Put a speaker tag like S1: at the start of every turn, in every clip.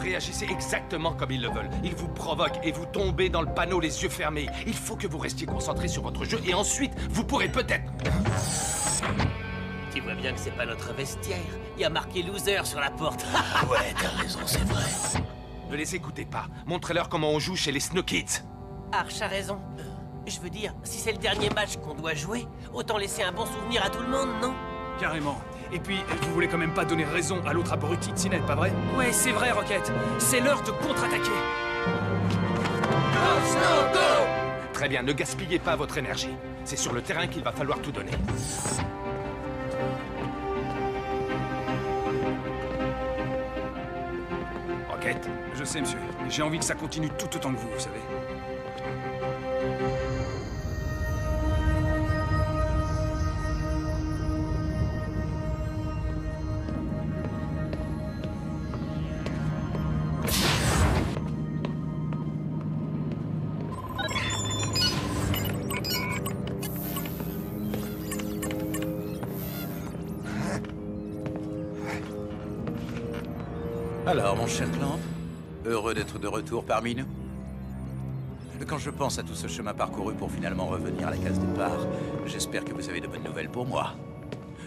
S1: réagissez exactement comme ils le veulent. Ils vous provoquent et vous tombez dans le panneau les yeux fermés. Il faut que vous restiez concentré sur votre jeu et ensuite, vous pourrez peut-être...
S2: Tu vois bien que c'est pas notre vestiaire. Il y a marqué loser sur la porte.
S3: Ouais, t'as raison, c'est vrai.
S1: Ne les écoutez pas. Montrez-leur comment on joue chez les Snow Kids.
S2: Arch a raison. Je veux dire, si c'est le dernier match qu'on doit jouer, autant laisser un bon souvenir à tout le monde, non?
S4: Carrément. Et puis, vous voulez quand même pas donner raison à l'autre abruti de Sinet, pas vrai? Ouais, c'est vrai, Rocket. C'est l'heure de contre-attaquer.
S3: Go, Snow, go!
S1: Très bien, ne gaspillez pas votre énergie. C'est sur le terrain qu'il va falloir tout donner. Rocket?
S4: Je sais, monsieur. J'ai envie que ça continue tout autant que vous savez.
S3: Alors, mon cher Clamp, heureux d'être de retour parmi nous. Quand je pense à tout ce chemin parcouru pour finalement revenir à la case départ, j'espère que vous avez de bonnes nouvelles pour moi.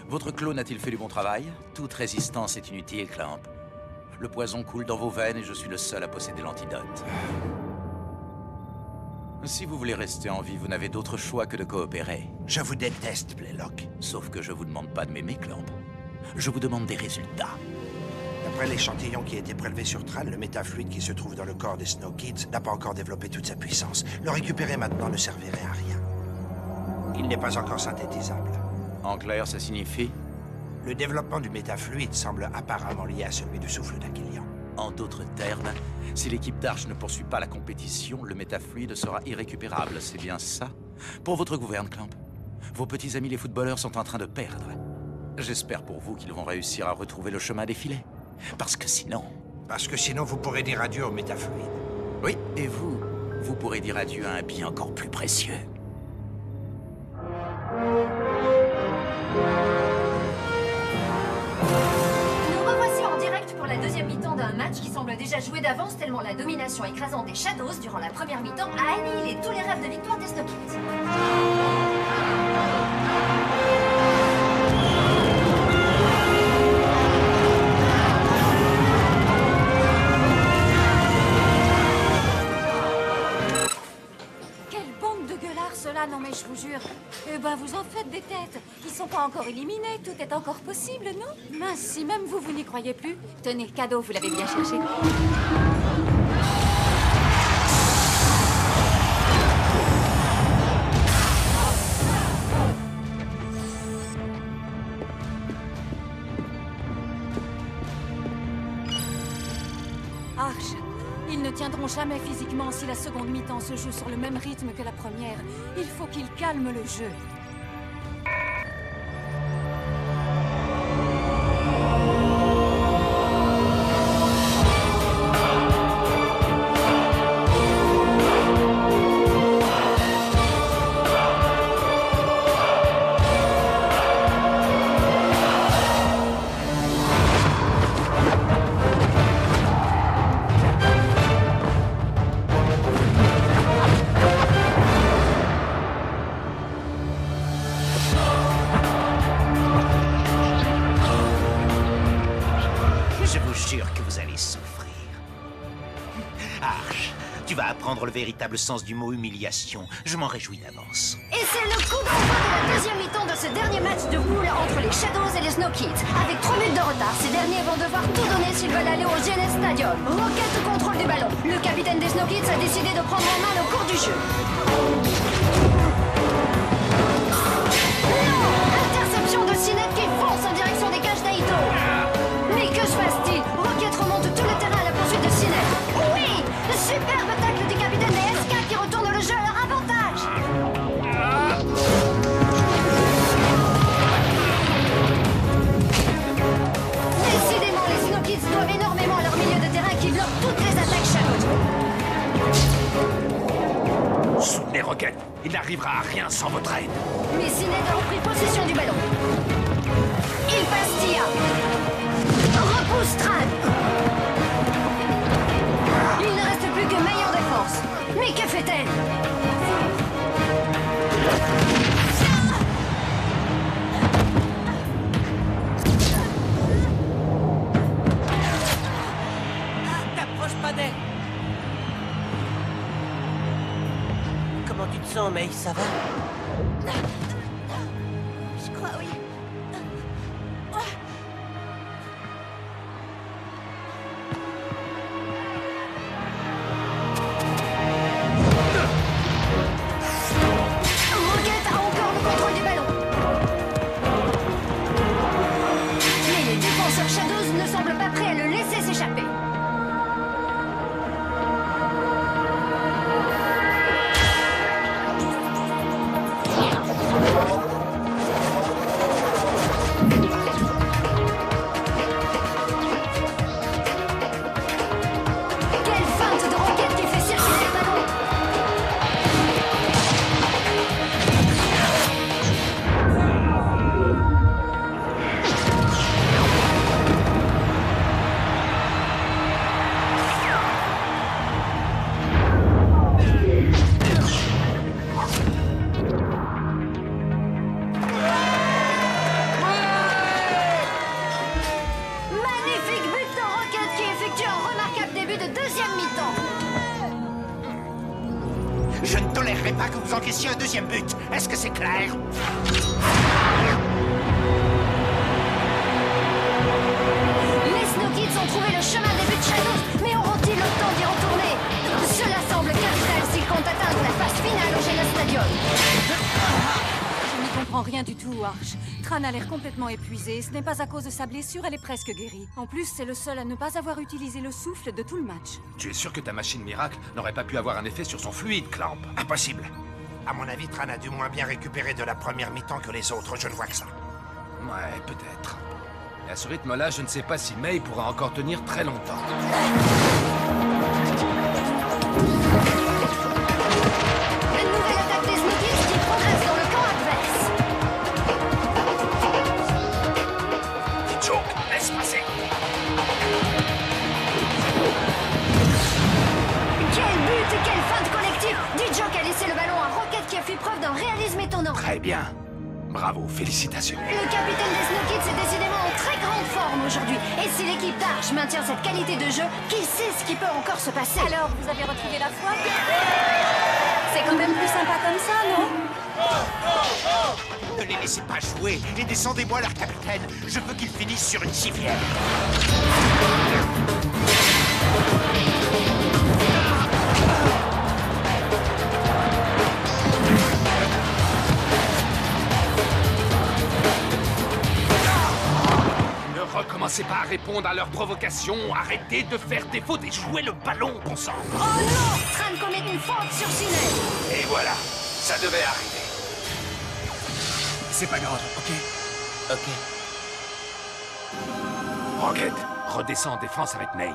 S3: Votre clone a-t-il fait du bon travail? Toute résistance est inutile, Clamp. Le poison coule dans vos veines et je suis le seul à posséder l'antidote. Si vous voulez rester en vie, vous n'avez d'autre choix que de coopérer.
S5: Je vous déteste, Blaylock.
S3: Sauf que je vous demande pas de m'aimer, Clamp. Je vous demande des résultats.
S5: D'après l'échantillon qui a été prélevé sur Tral, le métafluide qui se trouve dans le corps des Snow Kids n'a pas encore développé toute sa puissance. Le récupérer maintenant ne servirait à rien. Il n'est pas encore synthétisable.
S3: En clair, ça signifie?
S5: Le développement du métafluide semble apparemment lié à celui du souffle d'Aquilian.
S3: En d'autres termes, si l'équipe d'Arch ne poursuit pas la compétition, le métafluide sera irrécupérable, c'est bien ça? Pour votre gouverne, Clamp, vos petits amis les footballeurs sont en train de perdre. J'espère pour vous qu'ils vont réussir à retrouver le chemin des filets. Parce que sinon,
S5: vous pourrez dire adieu au métafluide.
S3: Oui, et vous pourrez dire adieu à un bien encore plus précieux.
S6: Nous revoici en direct pour la deuxième mi-temps d'un match qui semble déjà joué d'avance tellement la domination écrasante des Shadows durant la première mi-temps a annihilé tous les rêves de victoire des Snow Kids.
S7: Cela, non mais je vous jure. Eh ben, vous en faites des têtes. Ils sont pas encore éliminés, tout est encore possible, non? Mince, si même vous n'y croyez plus. Tenez, cadeau, vous l'avez bien cherché. Arch. Ils ne tiendront jamais physiquement si la seconde mi-temps se joue sur le même rythme que la première. Il faut qu'ils calment le jeu.
S8: Le véritable sens du mot humiliation. Je m'en réjouis d'avance.
S6: Et c'est le coup d'envoi de la deuxième mi-temps de ce dernier match de poule entre les Shadows et les Snow Kids. Avec 3 minutes de retard, ces derniers vont devoir tout donner s'ils veulent aller au GNS Stadium. Rocket contrôle du ballon. Le capitaine des Snow Kids a décidé de prendre en main le cours du jeu. Non! Interception de Sinet qui fonce en direction des cages d'Aito. Mais que se passe-t-il? Rocket remonte tout le terrain à la poursuite de Sinet. Oui! Superbe tacle du capitaine des SK qui retourne le jeu à leur avantage. Décidément, les Snow Kids doivent énormément à leur milieu de terrain qui bloque toutes les attaques Shadows.
S1: Soutenez Rocket, il n'arrivera à rien sans votre aide.
S6: Mais Sinet a repris possession du ballon. Il passe Tia. Repousse Tran.
S2: Ça va?
S6: Je crois, oui. Rocket a encore le contrôle du ballon. Mais les défenseurs Shadows ne semblent pas prêts à le laisser s'échapper. Quelle feinte de Rocket qui fait circuler le ballon! Magnifique but de Rocket qui effectue un remarquable début de deuxième mi-temps.
S8: Je ne tolérerai pas que vous encaissiez un deuxième but. Est-ce que c'est clair?
S6: Les Snow Kids ont trouvé le chemin des buts Shadows, mais auront-ils le temps d'y retourner? Cela semble capital s'ils comptent atteindre la phase finale au Genesis Stadium.
S7: Je n'y comprends rien du tout, Arch. Tran a l'air complètement épuisée. Ce n'est pas à cause de sa blessure, elle est presque guérie. En plus, c'est le seul à ne pas avoir utilisé le souffle de tout le match.
S1: Tu es sûr que ta machine miracle n'aurait pas pu avoir un effet sur son fluide, Clamp?
S5: Impossible. À mon avis, Tran a du moins bien récupéré de la première mi-temps que les autres. Je ne vois que ça.
S1: Ouais, peut-être. Et à ce rythme-là, je ne sais pas si May pourra encore tenir très longtemps.
S6: Une nouvelle attaque des Snow Kids qui progresse dans le camp adverse.
S1: Joke, laisse passer.
S6: Quel but et quelle feinte collective! D-Jock a laissé le ballon à Rocket qui a fait preuve d'un réalisme étonnant.
S1: Très bien. Bravo, félicitations.
S6: Le capitaine des Snow Kids est décidément en très grande forme aujourd'hui. Et si l'équipe d'Arch maintient cette qualité de jeu, qui sait ce qui peut encore se passer?
S7: Alors, vous avez retrouvé la foi? C'est quand même plus sympa comme ça, non?
S8: Ne les laissez pas jouer et descendez-moi leur capitaine. Je veux qu'ils finissent sur une civière.
S1: Ne recommencez pas à répondre à leurs provocations. Arrêtez de faire des fautes et jouez le ballon, bon sang.
S6: Oh non! Tran commet une faute sur Sinel.
S1: Et voilà, ça devait arriver.
S4: C'est pas grave, ok?
S2: Ok.
S1: Rocket, redescends en défense avec May.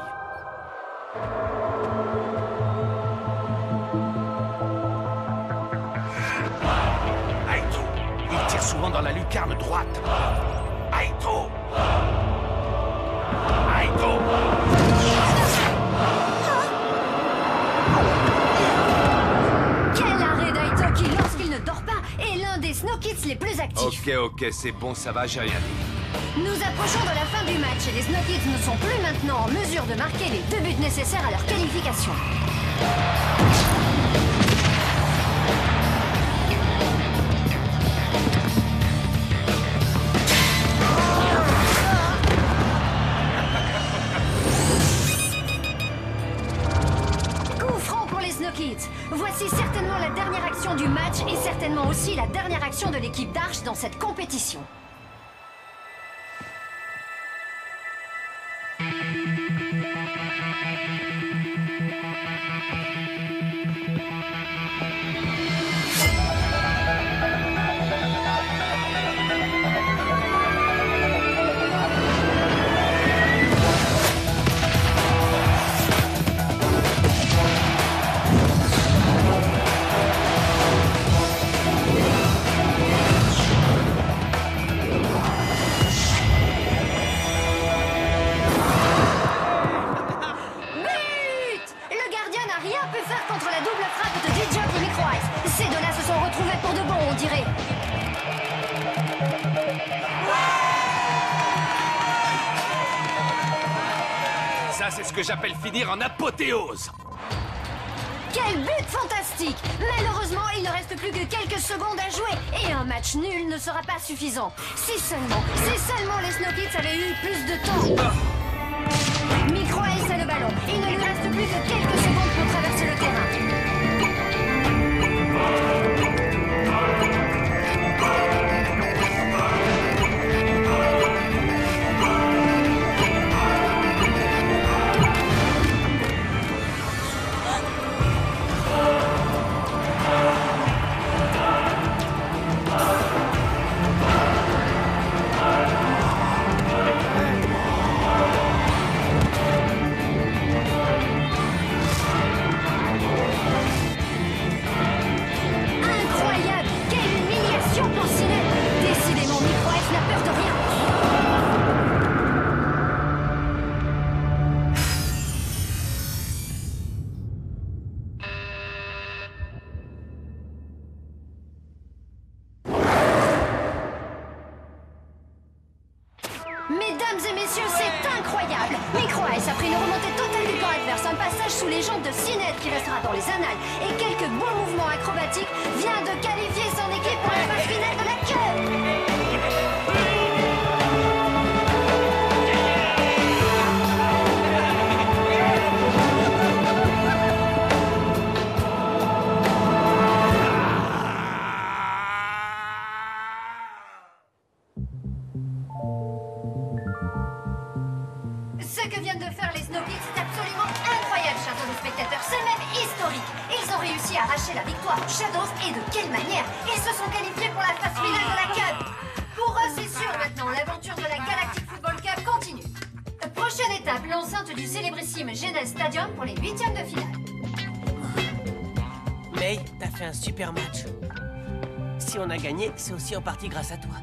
S1: Aito, il tire souvent dans la lucarne droite. Aito! Aito!
S6: Quel arrêt d'Aito qui, lorsqu'il ne dort pas, est l'un des Snow Kids les plus actifs.
S1: Ok, c'est bon, ça va, j'ai rien dit.
S6: Nous approchons de la fin du match et les Snow Kids ne sont plus maintenant en mesure de marquer les 2 buts nécessaires à leur qualification. Coup franc pour les Snow Kids. Voici certainement la dernière action du match et certainement aussi la dernière action de l'équipe d'Arch dans cette compétition.
S1: Ça, c'est ce que j'appelle finir en apothéose.
S6: Quel but fantastique! Malheureusement, il ne reste plus que quelques secondes à jouer et un match nul ne sera pas suffisant. Si seulement les Snow Kids avaient eu plus de temps. Micro Ice a le ballon. Il ne lui reste plus que quelques secondes pour traverser le terrain. Mesdames et messieurs, c'est incroyable! Micro Ice a pris une remontée totale du camp adverse, un passage sous les jambes de Sinet qui restera dans les annales, et quelques beaux mouvements acrobatiques vient de qualifier son équipe pour la phase finale de la queue! Ce que viennent de faire les Snow Kids est absolument incroyable, chers amis spectateurs. C'est même historique. Ils ont réussi à arracher la victoire aux Shadows et de quelle manière? Ils se sont qualifiés pour la phase finale de la Cup. Pour eux, c'est sûr maintenant, l'aventure de la Galactic Football Cup continue. Prochaine étape, l'enceinte du célébrissime Genes Stadium pour les 8e de finale.
S2: May, t'as fait un super match. Si on a gagné, c'est aussi en partie grâce à toi.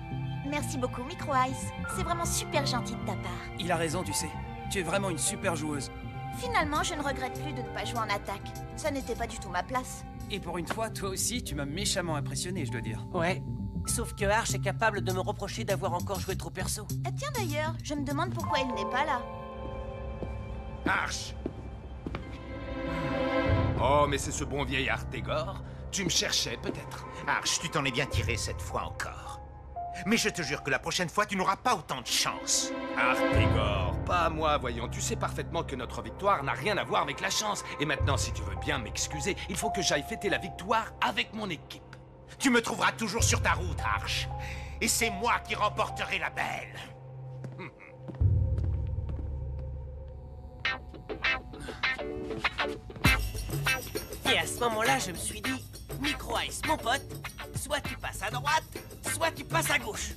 S9: Merci beaucoup, Micro Ice. C'est vraiment super gentil de ta part.
S4: Il a raison, tu sais. Tu es vraiment une super joueuse.
S9: Finalement, je ne regrette plus de ne pas jouer en attaque. Ça n'était pas du tout ma place.
S4: Et pour une fois, toi aussi, tu m'as méchamment impressionné, je dois dire.
S2: Ouais. Sauf que Arch est capable de me reprocher d'avoir encore joué trop perso.
S9: Tiens d'ailleurs, je me demande pourquoi il n'est pas là.
S1: Arch! Oh, mais c'est ce bon vieil Artegor. Tu me cherchais, peut-être.
S8: Arch, tu t'en es bien tiré cette fois encore. Mais je te jure que la prochaine fois, tu n'auras pas autant de chance.
S1: Artegor, pas à moi, voyons. Tu sais parfaitement que notre victoire n'a rien à voir avec la chance. Et maintenant, si tu veux bien m'excuser, il faut que j'aille fêter la victoire avec mon équipe.
S8: Tu me trouveras toujours sur ta route, Arch. Et c'est moi qui remporterai la belle.
S2: Et à ce moment-là, je me suis dit, Micro Ice, mon pote, soit tu passes à droite, soit tu passes à gauche.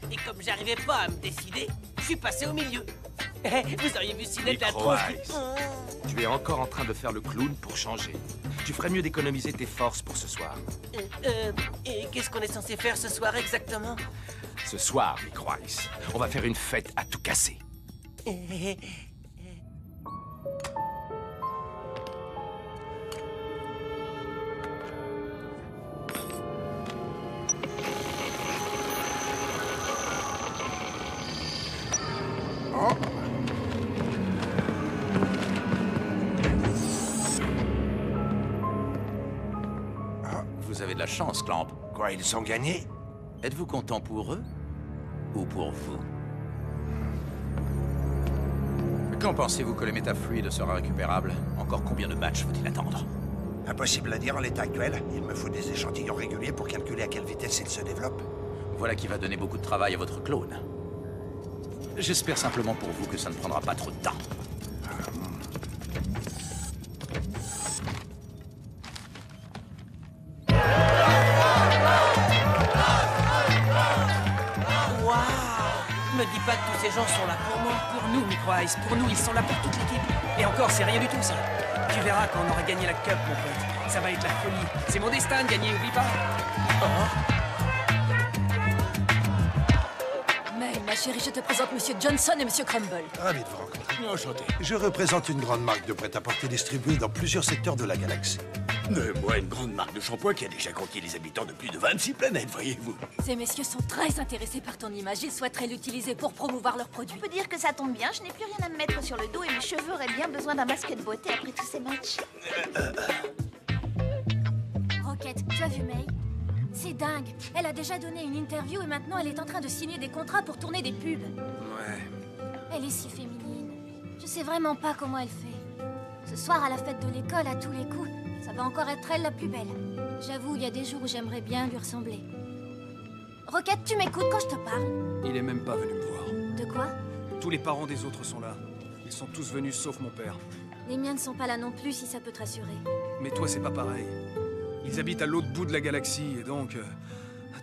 S2: Et comme j'arrivais pas à me décider, je suis passé au milieu. Vous auriez vu Sinet la
S1: Micro
S2: tronche.
S1: Ice, tu es encore en train de faire le clown pour changer. Tu ferais mieux d'économiser tes forces pour ce soir.
S2: Et qu'est-ce qu'on est censé faire ce soir exactement?
S1: Ce soir, Micro Ice, on va faire une fête à tout casser.
S3: Vous avez de la chance, Clamp.
S5: Quoi, ils ont gagné?
S3: Êtes-vous content pour eux ou pour vous? Quand pensez-vous que le métafluide sera récupérable? Encore combien de matchs faut-il attendre?
S5: Impossible à dire en l'état actuel. Il me faut des échantillons réguliers pour calculer à quelle vitesse il se développe.
S3: Voilà qui va donner beaucoup de travail à votre clone. J'espère simplement pour vous que ça ne prendra pas trop de temps.
S2: Me dis pas que tous ces gens sont là pour moi.
S4: Pour nous, Micro Ice, pour nous, ils sont là pour toute l'équipe. Et encore, c'est rien du tout, ça. Tu verras quand on aura gagné la Cup, mon pote. Ça va être la folie. C'est mon destin de gagner, oublie pas.
S7: Mais, ma chérie, je te présente Monsieur Johnson et Monsieur Crumble.
S5: Ravi de vous rencontrer.
S10: Enchanté.
S5: Je représente une grande marque de prêt-à-porter distribuée dans plusieurs secteurs de la galaxie.
S10: Moi, une grande marque de shampoing qui a déjà conquis les habitants de plus de 26 planètes, voyez-vous.
S7: Ces messieurs sont très intéressés par ton image. Ils souhaiteraient l'utiliser pour promouvoir leurs produits.
S9: Je peux dire que ça tombe bien, je n'ai plus rien à me mettre sur le dos et mes cheveux auraient bien besoin d'un masque de beauté après tous ces matchs.
S7: Tu as vu May? C'est dingue. Elle a déjà donné une interview et maintenant elle est en train de signer des contrats pour tourner des pubs.
S4: Ouais.
S7: Elle est si féminine. Je sais vraiment pas comment elle fait. Ce soir, à la fête de l'école, à tous les coups, ça va encore être elle la plus belle. J'avoue, il y a des jours où j'aimerais bien lui ressembler. Rocket, tu m'écoutes quand je te parle?
S4: Il est même pas venu me voir.
S7: De quoi?
S4: Tous les parents des autres sont là. Ils sont tous venus sauf mon père.
S7: Les miens ne sont pas là non plus, si ça peut te rassurer.
S4: Mais toi, c'est pas pareil. Ils habitent à l'autre bout de la galaxie, et donc...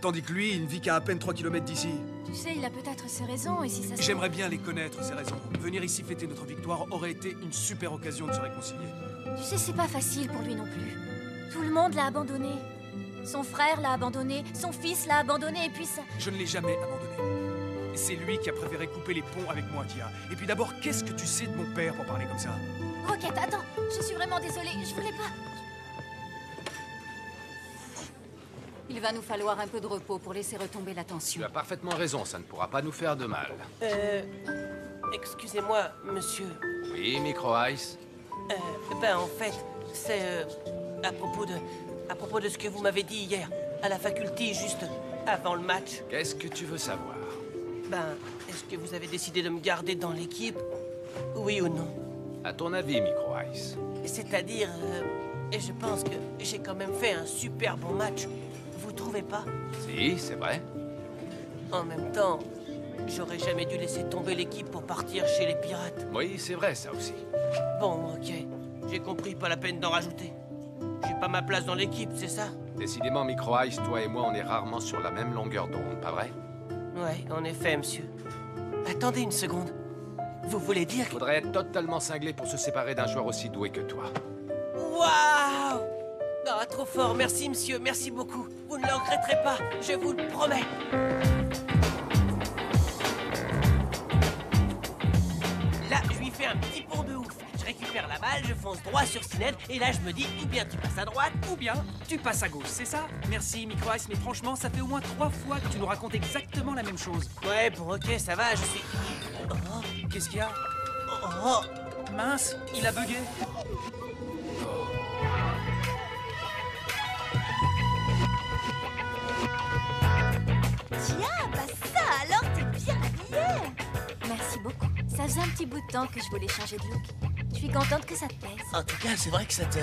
S4: tandis que lui, il ne vit qu'à peine 3 km d'ici.
S7: Tu sais, il a peut-être ses raisons, et si ça se...
S4: J'aimerais bien les connaître, ces raisons. Venir ici fêter notre victoire aurait été une super occasion de se réconcilier.
S7: Tu sais, c'est pas facile pour lui non plus. Tout le monde l'a abandonné. Son frère l'a abandonné, son fils l'a abandonné, et puis ça...
S4: Je ne l'ai jamais abandonné. C'est lui qui a préféré couper les ponts avec moi, Tia. Et puis d'abord, qu'est-ce que tu sais de mon père pour parler comme ça?
S7: Rocket, attends, je suis vraiment désolée, je voulais pas...
S6: Il va nous falloir un peu de repos pour laisser retomber la tension.
S1: Tu as parfaitement raison, ça ne pourra pas nous faire de mal.
S2: Excusez-moi, monsieur.
S1: Oui, Micro Ice?
S2: Ben en fait, c'est à propos de ce que vous m'avez dit hier, à la faculté, juste avant le match.
S1: Qu'est-ce que tu veux savoir?
S2: Ben, est-ce que vous avez décidé de me garder dans l'équipe? Oui ou non?
S1: À ton avis, Micro Ice?
S2: C'est-à-dire, et je pense que j'ai quand même fait un super bon match. Vous trouvez pas?
S1: Si, c'est vrai.
S2: En même temps, j'aurais jamais dû laisser tomber l'équipe pour partir chez les pirates.
S1: Oui, c'est vrai, ça aussi.
S2: Bon, ok. J'ai compris, pas la peine d'en rajouter. J'ai pas ma place dans l'équipe, c'est ça?
S1: Décidément, Micro Ice, toi et moi, on est rarement sur la même longueur d'onde, pas vrai?
S2: Ouais, en effet, monsieur. Attendez une seconde. Vous voulez dire que...
S1: Faudrait être totalement cinglé pour se séparer d'un joueur aussi doué que toi.
S2: Waouh! Ah, trop fort, merci monsieur, merci beaucoup. Vous ne le regretterez pas, je vous le promets. Là, je lui fais un petit pont de ouf. Je récupère la balle, je fonce droit sur Sined, et là je me dis, ou bien tu passes à droite,
S4: Ou bien, tu passes à gauche, c'est ça? Merci, Micro Ice, mais franchement, ça fait au moins 3 fois que tu nous racontes exactement la même chose.
S2: Ouais, bon, ok, ça va, je suis... Oh,
S4: Qu'est-ce qu'il y a?
S2: oh.
S4: Mince, il a bugué.
S9: Tiens, bah ça alors, t'es bien habillée.
S7: Merci beaucoup. Ça faisait un petit bout de temps que je voulais changer de look. Je suis contente que ça te plaise.
S2: En tout cas, c'est vrai que ça te...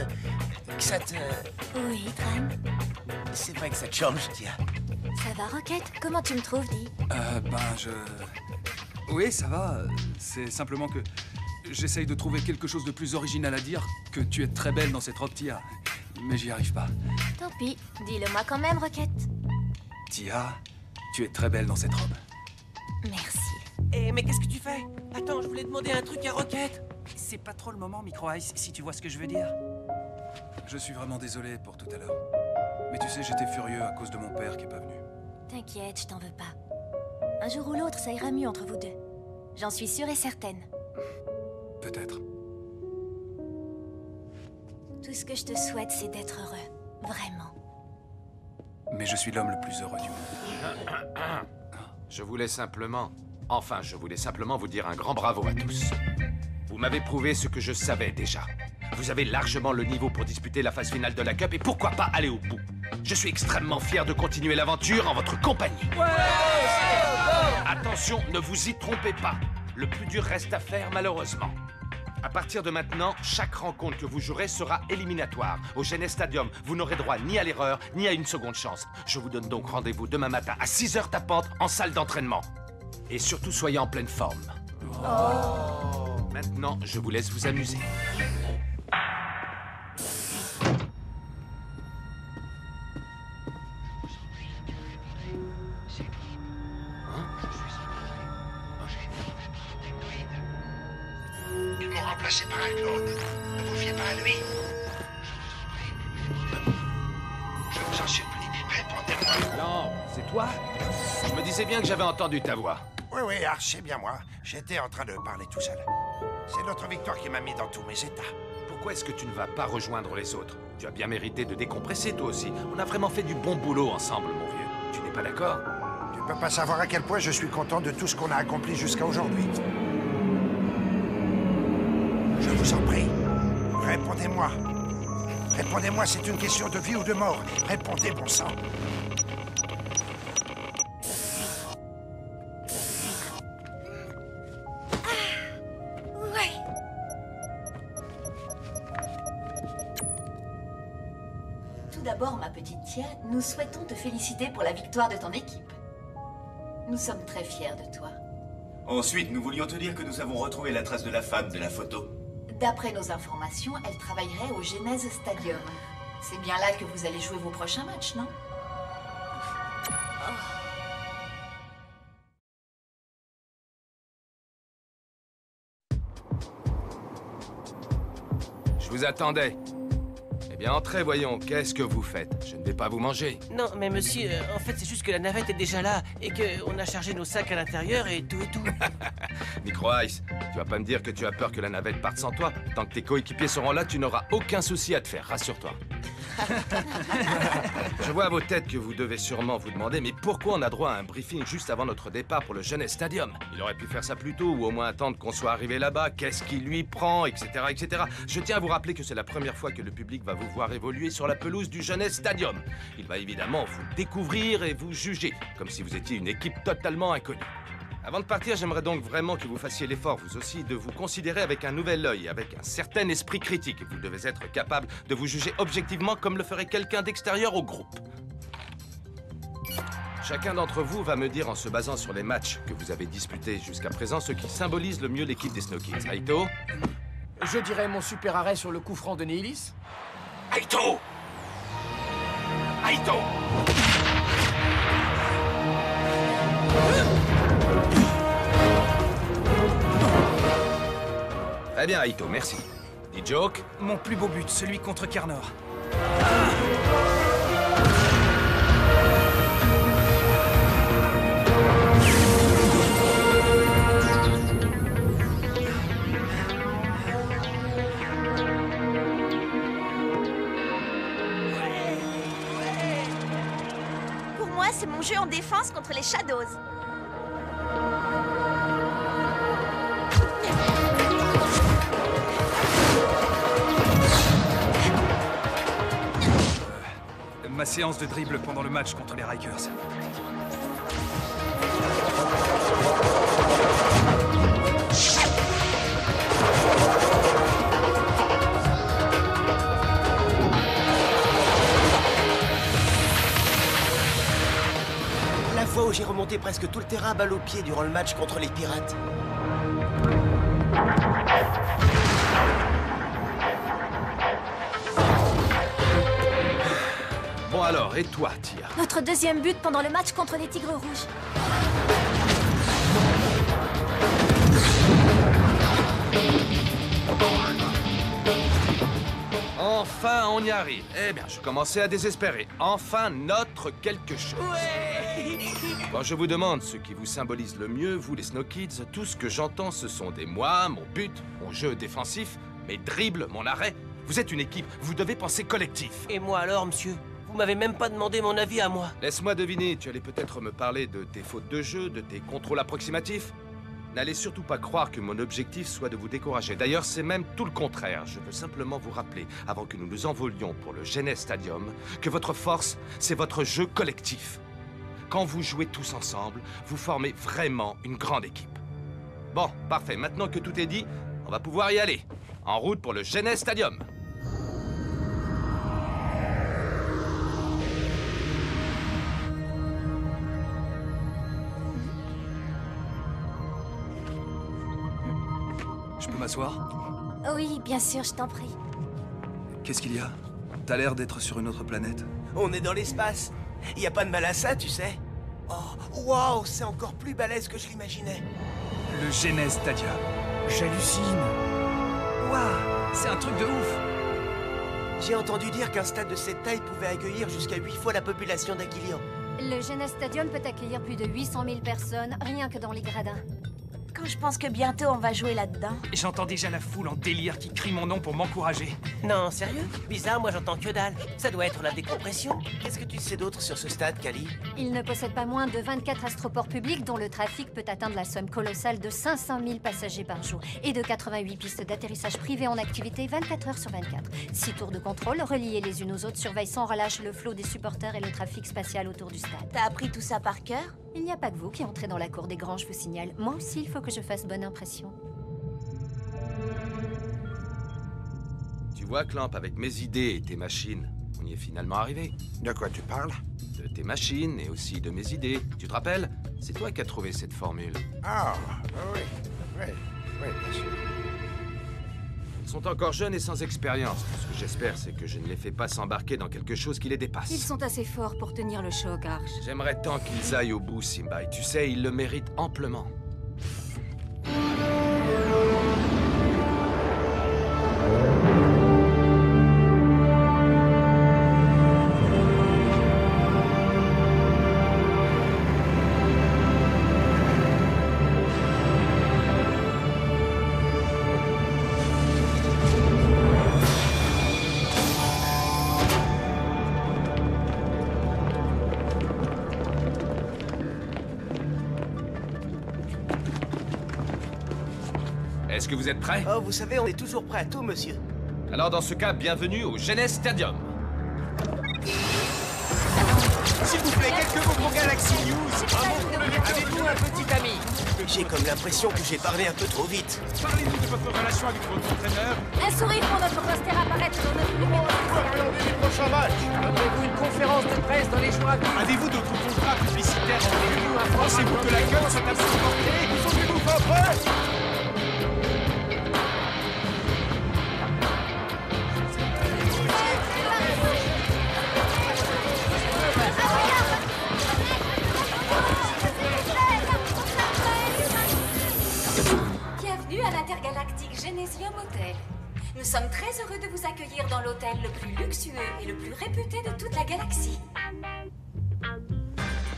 S7: Oui, Tran.
S2: C'est vrai que ça te change, Tia.
S7: Ça va, Rocket? Comment tu me trouves, dis?
S4: Oui, ça va. C'est simplement que j'essaye de trouver quelque chose de plus original à dire que tu es très belle dans cette robe, Tia. Mais j'y arrive pas.
S7: Tant pis, dis-le-moi quand même, Rocket.
S4: Tia, tu es très belle dans cette robe.
S7: Merci.
S2: Eh, mais qu'est-ce que tu fais? Attends, je voulais demander un truc à Rocket.
S4: C'est pas trop le moment, Micro Ice, si tu vois ce que je veux dire. Je suis vraiment désolé pour tout à l'heure. Mais tu sais, j'étais furieux à cause de mon père qui est pas venu.
S7: T'inquiète, je t'en veux pas. Un jour ou l'autre, ça ira mieux entre vous deux. J'en suis sûre et certaine.
S4: Peut-être.
S7: Tout ce que je te souhaite, c'est d'être heureux. Vraiment.
S4: Mais je suis l'homme le plus heureux du monde.
S1: Je voulais simplement vous dire un grand bravo à tous. Vous m'avez prouvé ce que je savais déjà. Vous avez largement le niveau pour disputer la phase finale de la Cup et pourquoi pas aller au bout. Je suis extrêmement fier de continuer l'aventure en votre compagnie. Attention, ne vous y trompez pas. Le plus dur reste à faire, malheureusement. À partir de maintenant, chaque rencontre que vous jouerez sera éliminatoire. Au Genes Stadium, vous n'aurez droit ni à l'erreur, ni à une seconde chance. Je vous donne donc rendez-vous demain matin à 6h tapante en salle d'entraînement. Et surtout, soyez en pleine forme. Maintenant, je vous laisse vous amuser.
S5: Ils m'ont remplacé par un clone. Ne vous fiez pas à lui. Je vous en supplie, répondez-moi.
S1: Non, c'est toi? Je me disais bien que j'avais entendu ta voix.
S5: Oui, Arch, c'est bien moi. J'étais en train de parler tout seul. C'est notre victoire qui m'a mis dans tous mes états.
S1: Pourquoi est-ce que tu ne vas pas rejoindre les autres? Tu as bien mérité de décompresser, toi aussi. On a vraiment fait du bon boulot ensemble, mon vieux. Tu n'es pas d'accord?
S5: Tu peux pas savoir à quel point je suis content de tout ce qu'on a accompli jusqu'à aujourd'hui. Je vous en prie, répondez-moi. Répondez-moi, c'est une question de vie ou de mort. Répondez, bon sang.
S9: Ouais. Tout d'abord, ma petite Tia, nous souhaitons te féliciter pour la victoire de ton équipe. Nous sommes très fiers de toi.
S10: Ensuite, nous voulions te dire que nous avons retrouvé la trace de la femme de la photo.
S9: D'après nos informations, elle travaillerait au Genèse Stadium. C'est bien là que vous allez jouer vos prochains matchs, non?
S1: Je vous attendais. Eh bien, entrez, voyons. Qu'est-ce que vous faites? Je ne vais pas vous manger.
S2: Non, mais monsieur, en fait, c'est juste que la navette est déjà là et qu'on a chargé nos sacs à l'intérieur et tout et tout.
S1: Micro Ice, tu vas pas me dire que tu as peur que la navette parte sans toi? Tant que tes coéquipiers seront là, tu n'auras aucun souci à te faire, rassure-toi. Je vois à vos têtes que vous devez sûrement vous demander, mais pourquoi on a droit à un briefing juste avant notre départ pour le Jeunesse Stadium? Il aurait pu faire ça plus tôt ou au moins attendre qu'on soit arrivé là-bas. Qu'est-ce qui lui prend, etc., etc. Je tiens à vous rappeler que c'est la première fois que le public va vous voir évoluer sur la pelouse du Jeunesse Stadium. Il va évidemment vous découvrir et vous juger, comme si vous étiez une équipe totalement inconnue. Avant de partir, j'aimerais donc vraiment que vous fassiez l'effort, vous aussi, de vous considérer avec un nouvel œil, avec un certain esprit critique. Vous devez être capable de vous juger objectivement comme le ferait quelqu'un d'extérieur au groupe. Chacun d'entre vous va me dire, en se basant sur les matchs que vous avez disputés jusqu'à présent, ce qui symbolise le mieux l'équipe des Snow Kids. Aito?
S4: Je dirais mon super arrêt sur le coup franc de Nehilis.
S8: Aito! Aito!
S1: Très bien, Aito, merci. Dit Joke?
S4: Mon plus beau but, celui contre Carnor.
S9: Pour moi, c'est mon jeu en défense contre les Shadows.
S4: Ma séance de dribble pendant le match contre les Rikers.
S2: La fois où j'ai remonté presque tout le terrain à balle au pied durant le match contre les Pirates.
S1: Bon alors, et toi, Tia?
S7: Notre deuxième but pendant le match contre les Tigres Rouges.
S1: Enfin, on y arrive. Eh bien, je commençais à désespérer. Enfin, notre quelque chose.
S2: Ouais.
S1: Quand je vous demande ce qui vous symbolise le mieux, vous les Snow Kids, tout ce que j'entends, ce sont des moi, mon but, mon jeu défensif, mes dribbles, mon arrêt. Vous êtes une équipe, vous devez penser collectif.
S2: Et moi alors, monsieur? Vous m'avez même pas demandé mon avis à moi.
S1: Laisse-moi deviner, tu allais peut-être me parler de tes fautes de jeu, de tes contrôles approximatifs? N'allez surtout pas croire que mon objectif soit de vous décourager. D'ailleurs, c'est même tout le contraire. Je veux simplement vous rappeler, avant que nous nous envolions pour le Genèse Stadium, que votre force, c'est votre jeu collectif. Quand vous jouez tous ensemble, vous formez vraiment une grande équipe. Bon, parfait. Maintenant que tout est dit, on va pouvoir y aller. En route pour le Genèse Stadium.
S4: Je peux m'asseoir?
S7: Oui, bien sûr, je t'en prie.
S4: Qu'est-ce qu'il y a? T'as l'air d'être sur une autre planète.
S2: On est dans l'espace. Y a pas de mal à ça, tu sais. Oh, waouh, c'est encore plus balèze que je l'imaginais.
S4: Le Genèse Stadium. J'hallucine. Waouh, c'est un truc de ouf.
S2: J'ai entendu dire qu'un stade de cette taille pouvait accueillir jusqu'à 8 fois la population d'Aquilian.
S7: Le Genèse Stadium peut accueillir plus de 800 000 personnes, rien que dans les gradins.
S9: coup, je pense que bientôt on va jouer là-dedans.
S4: J'entends déjà la foule en délire qui crie mon nom pour m'encourager.
S2: Non, sérieux? Bizarre, moi j'entends que dalle. Ça doit être la décompression. Qu'est-ce que tu sais d'autre sur ce stade, Kali?
S6: Il ne possède pas moins de 24 astroports publics dont le trafic peut atteindre la somme colossale de 500 000 passagers par jour et de 88 pistes d'atterrissage privées en activité 24 heures sur 24. 6 tours de contrôle reliées les unes aux autres surveillent sans relâche le flot des supporters et le trafic spatial autour du stade.
S9: T'as appris tout ça par cœur?
S6: Il n'y a pas que vous qui entrez dans la cour des grands, je vous signale. Moi aussi, il faut que je fasse bonne impression.
S1: Tu vois, Clamp, avec mes idées et tes machines, on y est finalement arrivé.
S5: De quoi tu parles?
S1: De tes machines et aussi de mes idées. Tu te rappelles? C'est toi qui as trouvé cette formule.
S5: Ah, oui. Oui, bien sûr.
S1: Ils sont encore jeunes et sans expérience. Ce que j'espère, c'est que je ne les fais pas s'embarquer dans quelque chose qui les dépasse.
S6: Ils sont assez forts pour tenir le choc, Arch.
S1: J'aimerais tant qu'ils aillent au bout, Simba, et tu sais, ils le méritent amplement. Est-ce que vous êtes prêts?
S2: Oh, vous savez, on est toujours prêt à tout, monsieur.
S1: Alors dans ce cas, bienvenue au Genes Stadium.
S4: S'il vous plaît, quelques mots pour Galaxy News. Avez-vous un petit ami?
S2: J'ai comme l'impression que j'ai parlé un peu trop vite.
S1: Parlez-nous de votre relation avec votre entraîneur.
S6: Un sourire pour notre poster apparaître dans notre numéro.
S4: Avez-vous une conférence de presse dans les jours à venir?
S1: Avez-vous d'autres contrats publicitaires en réunion? Pensez-vous que la gueule soit à vous supporter? Sentez-vous pas prêt?
S6: Bienvenue à l'Intergalactique Genesium Hotel. Nous sommes très heureux de vous accueillir dans l'hôtel le plus luxueux et le plus réputé de toute la galaxie.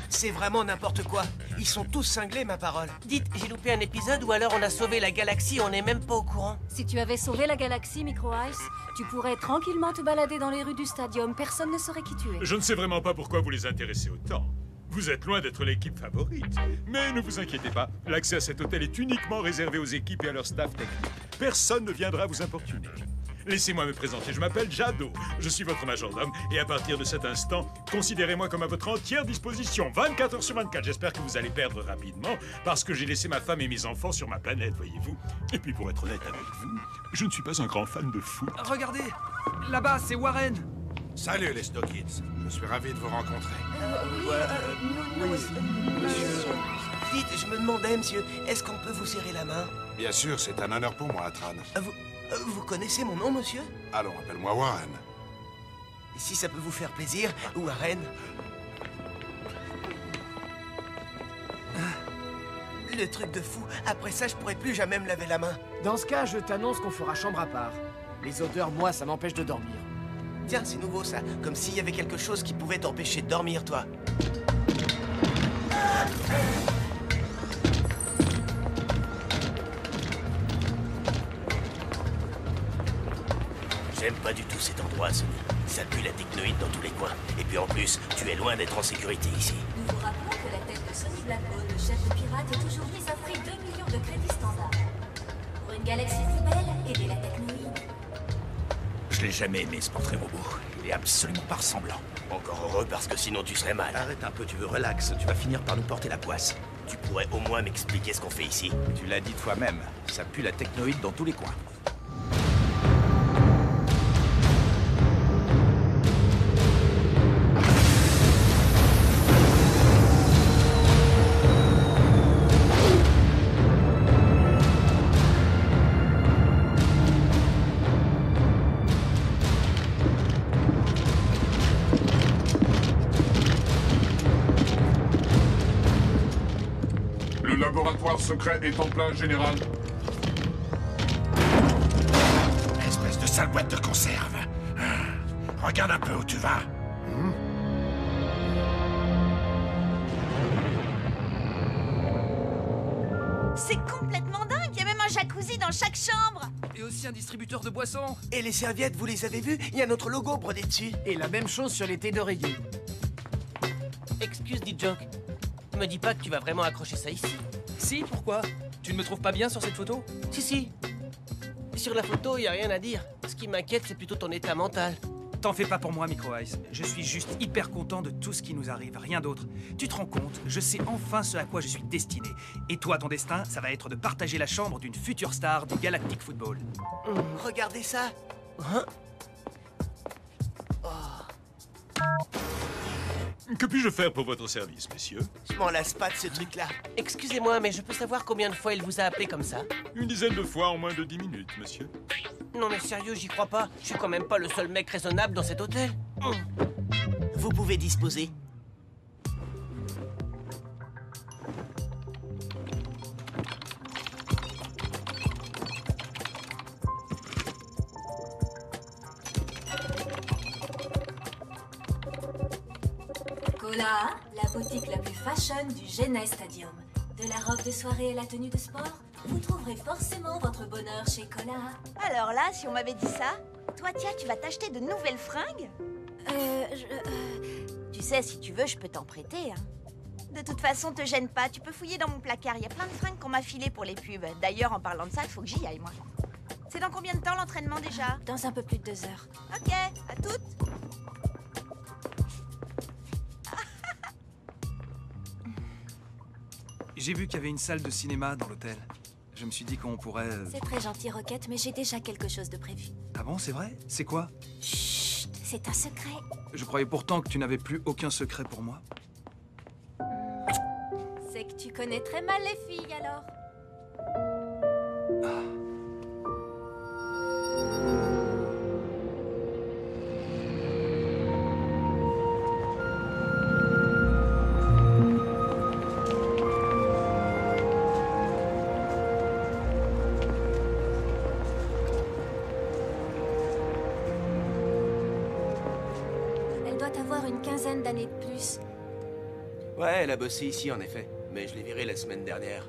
S2: C'est vraiment n'importe quoi. Ils sont tous cinglés, ma parole. Dites, j'ai loupé un épisode ou alors on a sauvé la galaxie, on n'est même pas au courant.
S6: Si tu avais sauvé la galaxie, Micro Ice, tu pourrais tranquillement te balader dans les rues du stadium. Personne ne saurait qui tu es.
S11: Je ne sais vraiment pas pourquoi vous les intéressez autant. Vous êtes loin d'être l'équipe favorite. Mais ne vous inquiétez pas, l'accès à cet hôtel est uniquement réservé aux équipes et à leur staff technique. Personne ne viendra vous importuner. Laissez-moi me présenter, je m'appelle Jado, je suis votre majordome, et à partir de cet instant, considérez-moi comme à votre entière disposition, 24 heures sur 24. J'espère que vous allez perdre rapidement, parce que j'ai laissé ma femme et mes enfants sur ma planète, voyez-vous. Et puis pour être honnête avec vous, je ne suis pas un grand fan de foot.
S4: Regardez, là-bas, c'est Warren.
S5: Salut les Snow Kids, je suis ravi de vous rencontrer.
S2: Monsieur. Dites, je me demandais, monsieur, est-ce qu'on peut vous serrer la main?
S5: Bien sûr, c'est un honneur pour moi, Atran.
S2: Vous connaissez mon nom, monsieur?
S5: Allons, appelle-moi Warren.
S2: Si ça peut vous faire plaisir, Warren. Le truc de fou, après ça, je pourrais plus jamais me laver la main.
S4: Dans ce cas, je t'annonce qu'on fera chambre à part. Les odeurs, moi, ça m'empêche de dormir.
S2: Tiens, c'est nouveau ça, comme s'il y avait quelque chose qui pouvait t'empêcher de dormir, toi. J'aime pas du tout cet endroit, Sony. Ça pue la technoïde dans tous les coins. Et puis en plus, tu es loin d'être en sécurité ici.
S6: Nous vous rappelons que la tête de Sonny Blackbone, le chef de pirate, est aujourd'hui offert 2 millions de crédits standards. Pour une galaxie poubelle, aider la technoïde.
S10: Je l'ai jamais aimé, ce portrait robot. Il est absolument pas ressemblant.
S2: Encore heureux parce que sinon tu serais mal.
S3: Arrête un peu, tu veux relax, tu vas finir par nous porter la poisse.
S2: Tu pourrais au moins m'expliquer ce qu'on fait ici.
S3: Tu l'as dit toi-même, ça pue la technoïde dans tous les coins.
S12: Le laboratoire secret est en plein, général.
S8: Espèce de sale boîte de conserve. Regarde un peu où tu vas.
S13: C'est complètement dingue. Il y a même un jacuzzi dans chaque chambre.
S4: Et aussi un distributeur de boissons.
S2: Et les serviettes, vous les avez vues? Il y a notre logo brodé dessus.
S4: Et la même chose sur les thés d'oreiller.
S2: Excuse, Joke. Me dis pas que tu vas vraiment accrocher ça ici.
S4: Si, pourquoi? Tu ne me trouves pas bien sur cette photo?
S2: Si. Sur la photo, il y a rien à dire. Ce qui m'inquiète, c'est plutôt ton état mental.
S4: T'en fais pas pour moi, Micro Ice. Je suis juste hyper content de tout ce qui nous arrive, rien d'autre. Tu te rends compte? Je sais enfin ce à quoi je suis destiné. Et toi, ton destin, ça va être de partager la chambre d'une future star du Galactic Football.
S2: Regardez ça. Hein?
S11: Que puis-je faire pour votre service, messieurs?
S2: Je m'en lasse pas de ce truc-là. Excusez-moi, mais je peux savoir combien de fois il vous a appelé comme ça?
S11: Une dizaine de fois en moins de 10 minutes, monsieur.
S2: Non mais sérieux, j'y crois pas. Je suis quand même pas le seul mec raisonnable dans cet hôtel. Vous pouvez disposer.
S14: Cola, la boutique la plus fashion du Genes Stadium. De la robe de soirée à la tenue de sport, vous trouverez forcément votre bonheur chez Cola.
S13: Alors là, si on m'avait dit ça, toi, tiens, tu vas t'acheter de nouvelles fringues? Tu sais, si tu veux, je peux t'en prêter, hein. De toute façon, te gêne pas, tu peux fouiller dans mon placard. Il y a plein de fringues qu'on m'a filées pour les pubs. D'ailleurs, en parlant de ça, il faut que j'y aille, moi. C'est dans combien de temps l'entraînement déjà?
S14: Dans un peu plus de 2 heures.
S13: Ok, à toutes.
S4: J'ai vu qu'il y avait une salle de cinéma dans l'hôtel. Je me suis dit qu'on pourrait...
S14: C'est très gentil, Rocket, mais j'ai déjà quelque chose de prévu.
S4: Ah bon, c'est vrai? C'est quoi?
S14: Chut, c'est un secret.
S4: Je croyais pourtant que tu n'avais plus aucun secret pour moi.
S14: C'est que tu connais très mal les filles, alors. Une quinzaine d'années de plus.
S10: Ouais, elle a bossé ici en effet, mais je l'ai virée la semaine dernière.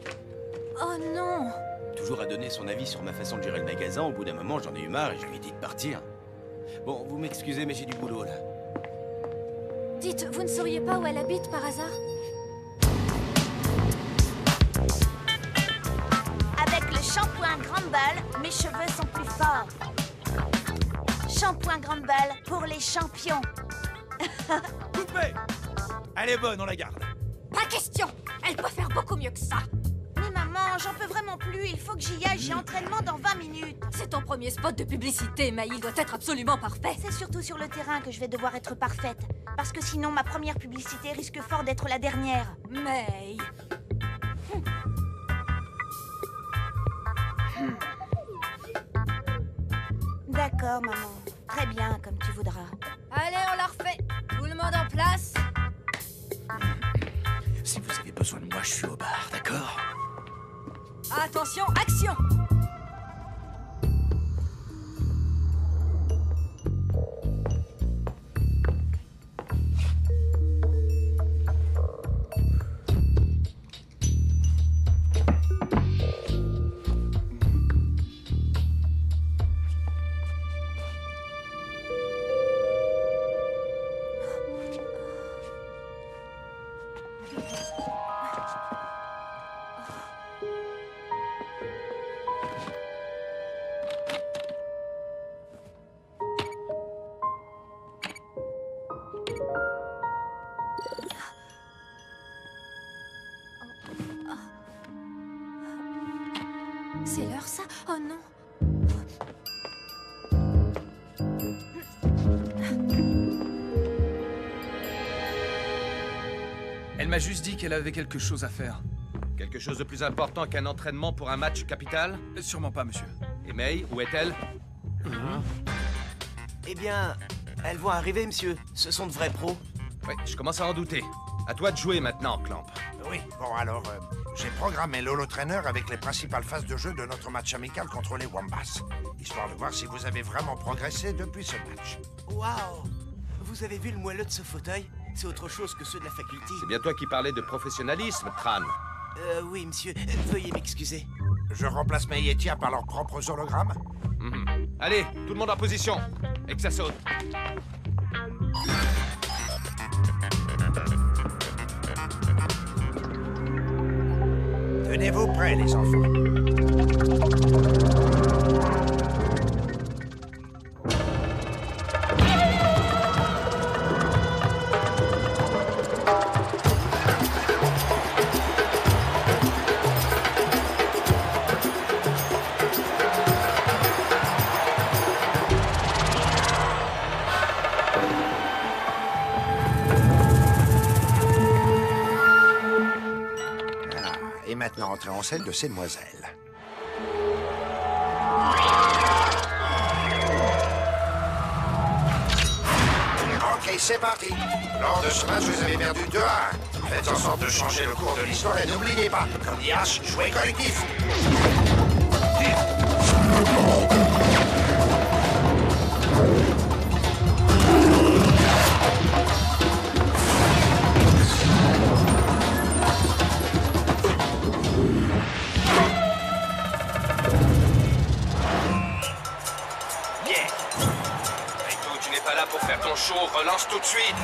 S14: Oh non!
S10: Toujours à donner son avis sur ma façon de gérer le magasin, au bout d'un moment j'en ai eu marre et je lui ai dit de partir. Bon, vous m'excusez mais j'ai du boulot là.
S14: Dites, vous ne sauriez pas où elle habite par hasard?
S13: Avec le shampoing Grande Balle, mes cheveux sont plus forts. Shampoing Grande Balle pour les champions.
S10: Coupé! Elle est bonne, on la garde.
S14: Pas question! Elle peut faire beaucoup mieux que ça!
S13: Mais maman, j'en peux vraiment plus. Il faut que j'y aille. J'ai entraînement dans 20 minutes.
S14: C'est ton premier spot de publicité, mais il doit être absolument parfait.
S13: C'est surtout sur le terrain que je vais devoir être parfaite. Parce que sinon, ma première publicité risque fort d'être la dernière.
S14: May...
S13: D'accord, maman. Très bien, comme tu voudras.
S14: Allez, on la refait. Tout le monde en place.
S10: Si vous avez besoin de moi, je suis au bar, d'accord?
S14: Attention, action! C'est l'heure, ça? Oh non!
S4: Elle m'a juste dit qu'elle avait quelque chose à faire.
S1: Quelque chose de plus important qu'un entraînement pour un match capital?
S4: Sûrement pas, monsieur.
S1: Et May, où est-elle?
S2: Eh bien, elles vont arriver, monsieur. Ce sont de vrais pros.
S1: Oui, je commence à en douter. À toi de jouer maintenant, Clamp.
S5: Oui, bon alors, j'ai programmé l'Holo Trainer avec les principales phases de jeu de notre match amical contre les Wombats, histoire de voir si vous avez vraiment progressé depuis ce match.
S2: Waouh! Vous avez vu le moelleux de ce fauteuil? C'est autre chose que ceux de la faculté.
S1: C'est bien toi qui parlais de professionnalisme, Tran.
S2: Oui, monsieur. Veuillez m'excuser.
S5: Je remplace mes Yetia par leurs propres hologrammes?
S1: Allez, tout le monde en position. Et que ça saute.
S5: Tenez-vous prêts, les enfants. Et maintenant, entrez en scène de ces demoiselles. Ok, c'est parti. Lors de ce match, vous avez perdu 2-1. Faites en sorte de changer le cours de l'histoire et n'oubliez pas, comme dit H, jouez collectif.
S1: Pour faire ton show, relance tout de suite.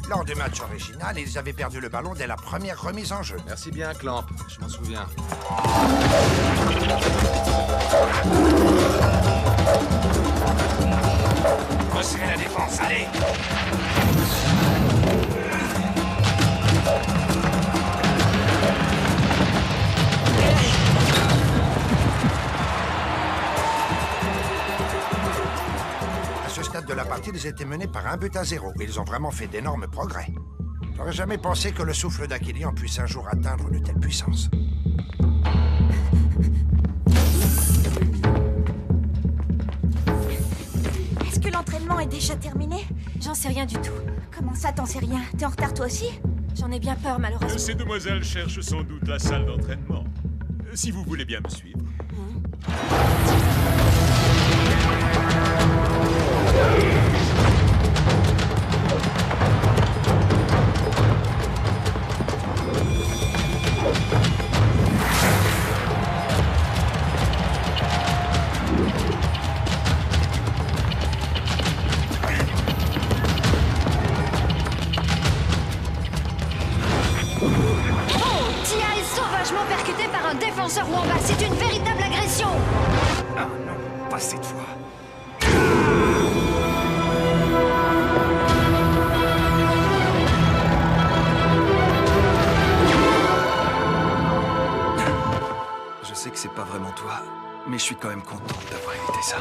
S5: Lors du match original, ils avaient perdu le ballon dès la première remise en jeu.
S1: Merci bien, Clamp. Je m'en souviens.
S5: Resserrez la défense, allez! À ce stade de la partie, ils étaient menés par 1-0. Ils ont vraiment fait d'énormes progrès. J'aurais jamais pensé que le souffle d'Achillion puisse un jour atteindre une telle puissance.
S13: Est-ce que l'entraînement est déjà terminé?
S7: J'en sais rien du tout.
S13: Comment ça, t'en sais rien? T'es en retard toi aussi?
S7: J'en ai bien peur, malheureusement.
S11: Ces demoiselles cherchent sans doute la salle d'entraînement. Si vous voulez bien me suivre.
S6: défenseur Wamba, c'est une véritable agression.
S4: Ah non, pas cette fois. Je sais que c'est pas vraiment toi, mais je suis quand même content d'avoir évité ça.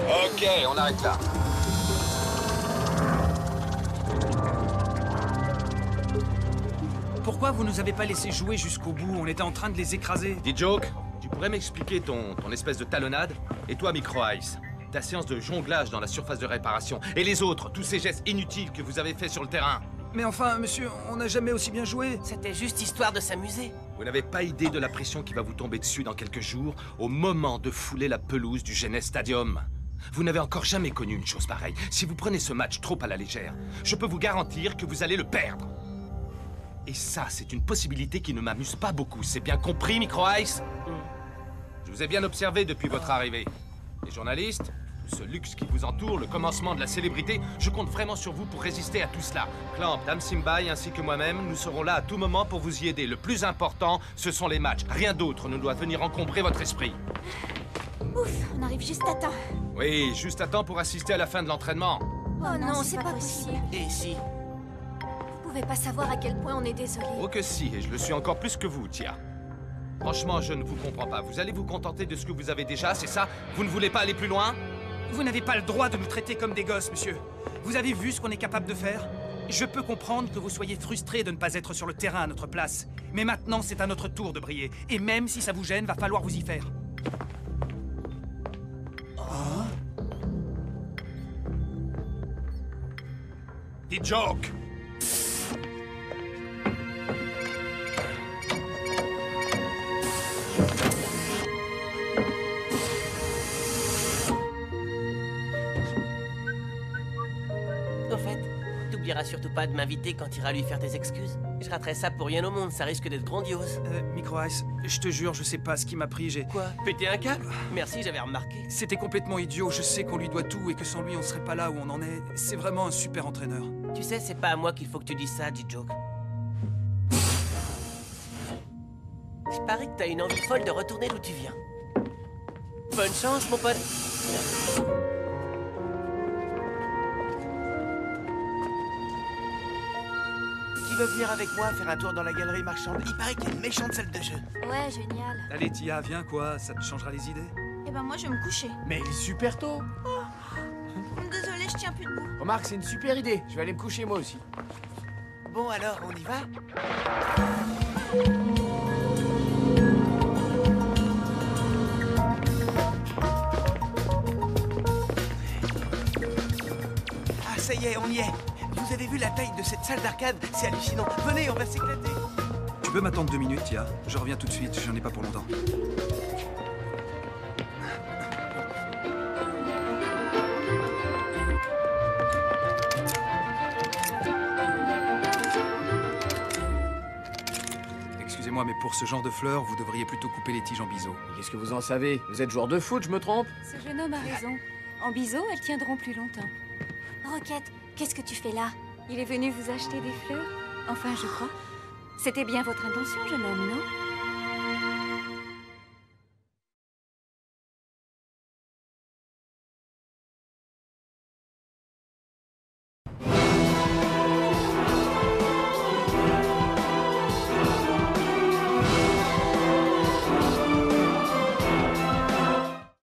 S1: Ok, on arrête là.
S4: Pourquoi vous nous avez pas laissé jouer jusqu'au bout? On était en train de les écraser.
S1: Dis Joke, tu pourrais m'expliquer ton espèce de talonnade? Et toi, Micro Ice, ta séance de jonglage dans la surface de réparation? Et les autres, tous ces gestes inutiles que vous avez faits sur le terrain?
S4: Mais enfin, monsieur, on n'a jamais aussi bien joué.
S2: C'était juste histoire de s'amuser.
S1: Vous n'avez pas idée de la pression qui va vous tomber dessus dans quelques jours, au moment de fouler la pelouse du Jeunesse Stadium. Vous n'avez encore jamais connu une chose pareille. Si vous prenez ce match trop à la légère, je peux vous garantir que vous allez le perdre. Et ça, c'est une possibilité qui ne m'amuse pas beaucoup. C'est bien compris, Micro Ice? Je vous ai bien observé depuis votre arrivée. Les journalistes, tout ce luxe qui vous entoure, le commencement de la célébrité, je compte vraiment sur vous pour résister à tout cela. Clamp, Dame Simbai ainsi que moi-même, nous serons là à tout moment pour vous y aider. Le plus important, ce sont les matchs. Rien d'autre ne doit venir encombrer votre esprit.
S13: Ouf, on arrive juste à temps.
S1: Oui, juste à temps pour assister à la fin de l'entraînement.
S7: Oh non, c'est pas possible.
S2: Et si?
S7: Vous pouvez pas savoir à quel point on est désolé.
S1: Oh que si, et je le suis encore plus que vous, Tia. Franchement, je ne vous comprends pas. Vous allez vous contenter de ce que vous avez déjà, c'est ça? Vous ne voulez pas aller plus loin?
S4: Vous n'avez pas le droit de nous traiter comme des gosses, monsieur. Vous avez vu ce qu'on est capable de faire? Je peux comprendre que vous soyez frustré de ne pas être sur le terrain à notre place. Mais maintenant, c'est à notre tour de briller. Et même si ça vous gêne, va falloir vous y faire.
S1: Des jokes.
S2: Au fait, t'oublieras surtout pas de m'inviter quand tu iras lui faire tes excuses. Je raterai ça pour rien au monde, ça risque d'être grandiose.
S4: Micro Ice, je te jure, je sais pas ce qui m'a pris, j'ai...
S2: Quoi? Péter un câble? Merci, j'avais remarqué.
S4: C'était complètement idiot, je sais qu'on lui doit tout et que sans lui, on serait pas là où on en est. C'est vraiment un super entraîneur.
S2: Tu sais, c'est pas à moi qu'il faut que tu dises ça, D-Joke. Je parie que t'as une envie folle de retourner d'où tu viens. Bonne chance, mon pote.
S10: Qui veut venir avec moi faire un tour dans la galerie marchande? Il paraît qu'il y a une méchante salle de jeu.
S7: Ouais, génial.
S4: Allez, Tia, viens, quoi, ça te changera les idées.
S13: Eh ben moi, je vais me coucher.
S15: Mais il est super tôt.
S13: Désolée, je tiens plus debout.
S15: Remarque, c'est une super idée. Je vais aller me coucher moi aussi.
S10: Bon alors, on y va? Ah, ça y est, on y est. Vous avez vu la taille de cette salle d'arcade? C'est hallucinant. Venez, on va s'éclater.
S4: Tu peux m'attendre 2 minutes, Tia? Je reviens tout de suite, j'en ai pas pour longtemps. Excusez-moi, mais pour ce genre de fleurs, vous devriez plutôt couper les tiges en biseau.
S15: Qu'est-ce que vous en savez? Vous êtes joueur de foot, je me trompe?
S14: Ce jeune homme a raison. En biseau, elles tiendront plus longtemps.
S7: Roquette, qu'est-ce que tu fais là?
S14: Il est venu vous acheter des fleurs? Enfin, je crois. C'était bien votre intention, jeune homme, non?